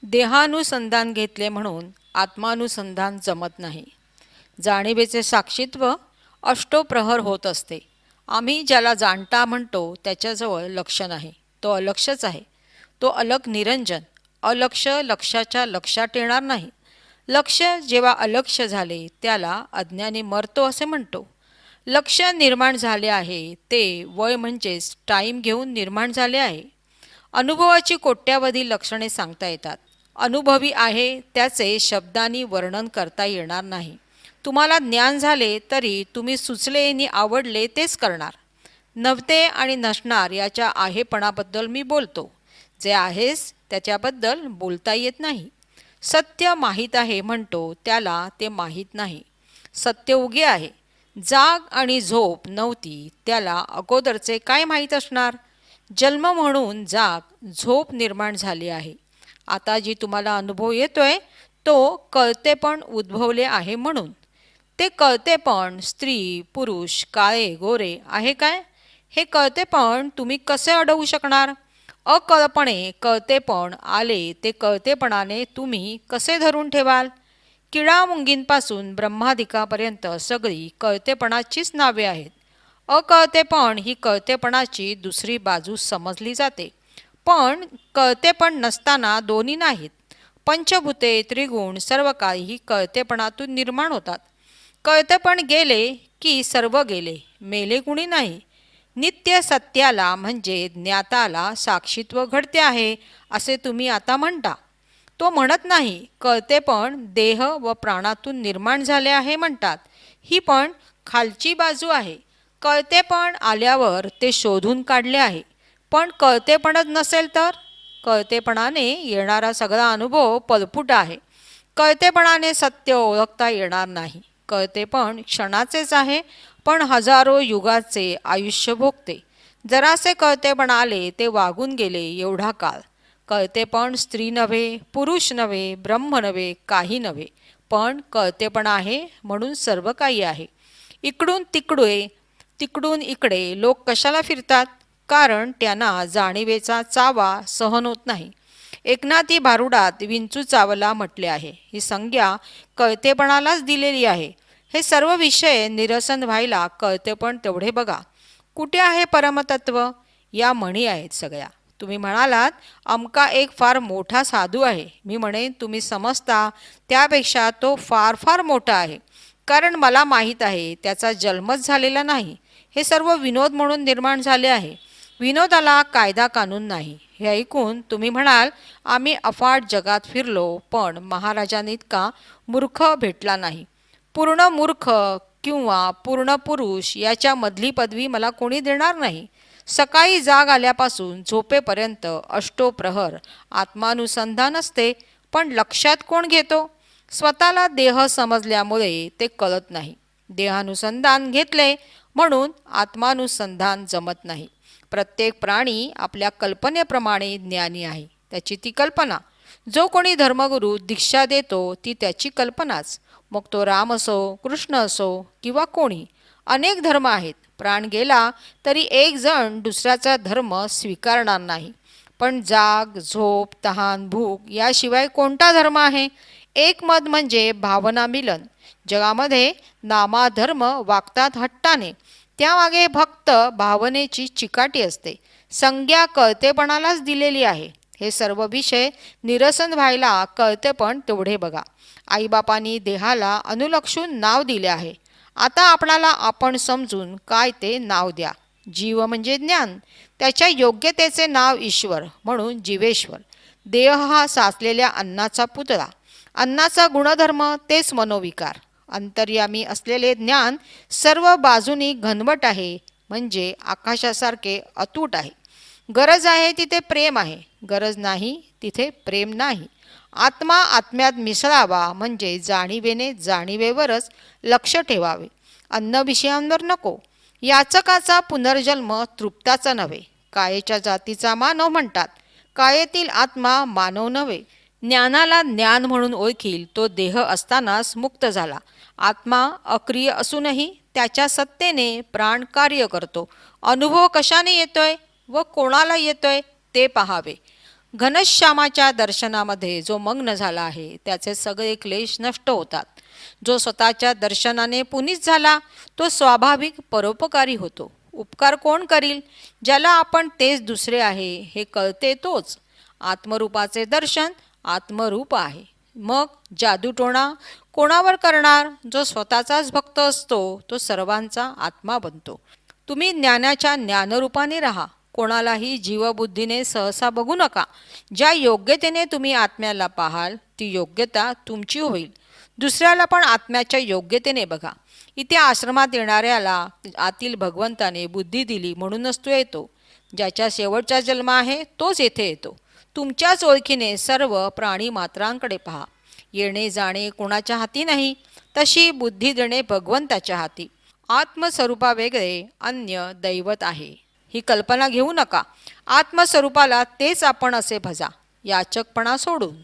देहानुसंधान घेतले म्हणून आत्मानुसंधान जमत नाही. जाणीवेचे साक्षीत्व अष्टोप्रहर होत असते. आम्ही ज्याला जाणता म्हणतो त्याच्याजवळ लक्ष नाही, तो अलक्षच आहे. तो अलक निरंजन. अलक्ष लक्षाच्या लक्षात येणार नाही. लक्ष जेव्हा अलक्ष झाले त्याला अज्ञानी मरतो असे म्हणतो. लक्ष निर्माण झाले आहे ते वय म्हणजेच टाईम घेऊन निर्माण झाले आहे. अनुभवाची कोट्यावधी लक्षणे सांगता येतात. अनुभवी आहे त्याचे शब्दांनी वर्णन करता येणार नाही. तुम्हाला ज्ञान झाले तरी तुम्ही सुचले नि आवडले तेच करणार. नव्हते आणि नसणार याच्या आहेपणाबद्दल मी बोलतो. जे आहेस त्याच्याबद्दल बोलता येत नाही. सत्य माहीत आहे म्हणतो त्याला ते माहीत नाही. सत्य उगे आहे. जाग आणि झोप नव्हती त्याला अगोदरचे काय माहीत असणार. जन्म म्हणून जाग झोप निर्माण झाली आहे. आता जी तुम्हाला अनुभव येतोय तो कळतेपण उद्भवले आहे म्हणून. ते कळतेपण स्त्री पुरुष काळे गोरे आहे काय. हे कळतेपण तुम्ही कसे अडवू शकणार. अकळपणे कळतेपण आले ते कळतेपणाने तुम्ही कसे धरून ठेवाल. किडामुंगींपासून ब्रह्मादिकापर्यंत सगळी कळतेपणाचीच नावे आहेत. अकळतेपण ही कळतेपणाची दुसरी बाजू समजली जाते. पण कळतेपण नसताना दोन्ही नाहीत. पंचभूते त्रिगुण सर्व काही कळतेपणातून निर्माण होतात. कळतेपण गेले की सर्व गेले, मेले कुणी नाही. नित्य सत्याला म्हणजे ज्ञाताला साक्षीत्व घडते आहे असे तुम्ही आता म्हणता. तो म्हणत नाही. कळतेपण देह व प्राणातून निर्माण झाले आहे म्हणतात. ही पण खालची बाजू आहे. कळतेपण आल्यावर ते शोधून काढले आहे. पण कळतेपणच नसेल तर कळतेपणाने येणारा सगळा अनुभव पलपुट आहे. कळतेपणाने सत्य ओळखता येणार नाही. कळतेपण क्षणाचेच आहे पण हजारो युगाचे आयुष्य भोगते. जरासे कळतेपण आले ते वागून गेले एवढा काळ. कळतेपण स्त्री नव्हे, पुरुष नव्हे, ब्रह्म नव्हे, काही नव्हे, पण कळतेपण आहे म्हणून सर्व काही आहे. इकडून तिकडे तिकडून इकडे लोक कशाला फिरतात. कारण त्यांना जाणीवेचा चावा सहन होत नाही. एकनाथी भारुडात विंचू चावला म्हटले आहे. ही संज्ञा कळतेपणालाच दिलेली आहे. हे सर्व विषय निरसन व्हायला कळतेपण तेवढे बघा. कुठे आहे परमतत्व. या म्हणी आहेत सगळ्या. तुम्ही म्हणालात अमका एक फार मोठा साधू आहे. मी म्हणेन तुम्ही समजता त्यापेक्षा तो फार फार मोठा आहे. कारण मला माहीत आहे त्याचा जन्मच झालेला नाही. हे सर्व विनोद म्हणून निर्माण झाले आहे. विनोदाला कायदा कानून नाही. हे ऐकून तुम्ही म्हणाल आम्ही अफाट जगात फिरलो पण महाराजांइतका मूर्ख भेटला नाही. पूर्ण मूर्ख किंवा पूर्ण पुरुष याच्या मधली पदवी मला कोणी देणार नाही. सकाळी जाग आल्यापासून झोपेपर्यंत अष्टोप्रहर आत्मानुसंधान असते. पण लक्षात कोण घेतो. स्वतःला देह समजल्यामुळे ते कळत नाही. देहानुसंधान घेतले म्हणून आत्मानुसंधान जमत नाही. प्रत्येक प्राणी आपल्या कल्पनेप्रमाणे ज्ञानी आहे. त्याची ती कल्पना. जो कोणी धर्मगुरू दीक्षा देतो ती त्याची कल्पनाच. मग तो राम असो, कृष्ण असो किंवा कोणी. अनेक धर्म आहेत. प्राण गेला तरी एक जण दुसऱ्याचा धर्म स्वीकारणार नाही. पण जाग झोप तहान भूक याशिवाय कोणता धर्म आहे. एक मत म्हणजे भावना मिलन. जगामध्ये नामाधर्म वागतात हट्टाने. त्यामागे फक्त भावनेची चिकाटी असते. संज्ञा कळतेपणालाच दिलेली आहे. हे सर्व विषय निरसन व्हायला कळतेपण तेवढे बघा. आईबापांनी देहाला अनुलक्षून नाव दिले आहे. आता आपणाला आपण समजून काय ते नाव द्या. जीव म्हणजे ज्ञान. त्याच्या योग्यतेचे नाव ईश्वर म्हणून जीवेश्वर. देह हा साचलेल्या अन्नाचा पुतळा. अन्नाचा गुणधर्म तेच मनोविकार. अंतर्यामी असलेले ज्ञान सर्व बाजूनी घनवट आहे म्हणजे आकाशासारखे अतूट आहे. गरज आहे तिथे प्रेम आहे. गरज नाही तिथे प्रेम नाही. आत्मा आत्म्यात मिसळावा म्हणजे जाणीवेने जाणीवेवरच लक्ष ठेवावे. अन्न विषयांवर नको. याचकाचा पुनर्जन्म तृप्ताचा नव्हे. कायेच्या जातीचा मानव म्हणतात. कायेतील आत्मा मानव नव्हे. ज्ञानाला ज्ञान म्हणून ओळखील तो देह असतानाच मुक्त झाला. आत्मा अक्रिय असूनही त्याच्या सत्तेने प्राण कार्य करतो. अनुभव कशाने येतोय व कोणाला येतोय ते पहावे. घनश्यामाच्या दर्शनामध्ये जो मग्न झाला आहे त्याचे सगळे क्लेश नष्ट होतात. जो स्वतःच्या दर्शनाने पुनीत झाला तो स्वाभाविक परोपकारी होतो. उपकार कोण करील? ज्याला आपण तेच दुसरे आहे हे कळते तोच. आत्मरूपाचे दर्शन आत्मरूप आहे. मग जादूटोणा कोणावर करणार? जो स्वतःचाच भक्त असतो तो सर्वांचा आत्मा बनतो. तुम्ही ज्ञानाच्या ज्ञानरूपाने राहा. कोणालाही जीवबुद्धीने सहसा बघू नका. ज्या योग्यतेने तुम्ही आत्म्याला पाहाल ती योग्यता तुमची होईल. दुसऱ्याला पण आत्म्याच्या योग्यतेने बघा. इथे आश्रमात येणाऱ्याला आतील भगवंताने बुद्धी दिली म्हणूनच तो येतो. ज्याच्या शेवटचा जन्म आहे तोच येथे येतो. तुमच्याच ओळखीने सर्व प्राणी मात्रांकडे पहा. येणे जाणे कोणाच्या हाती नाही, तशी बुद्धी देणे भगवंताच्या हाती. आत्मस्वरूपा वेगळे अन्य दैवत आहे ही कल्पना घेऊ नका. आत्मस्वरूपाला तेच आपण असे भजा, याचकपणा सोडून.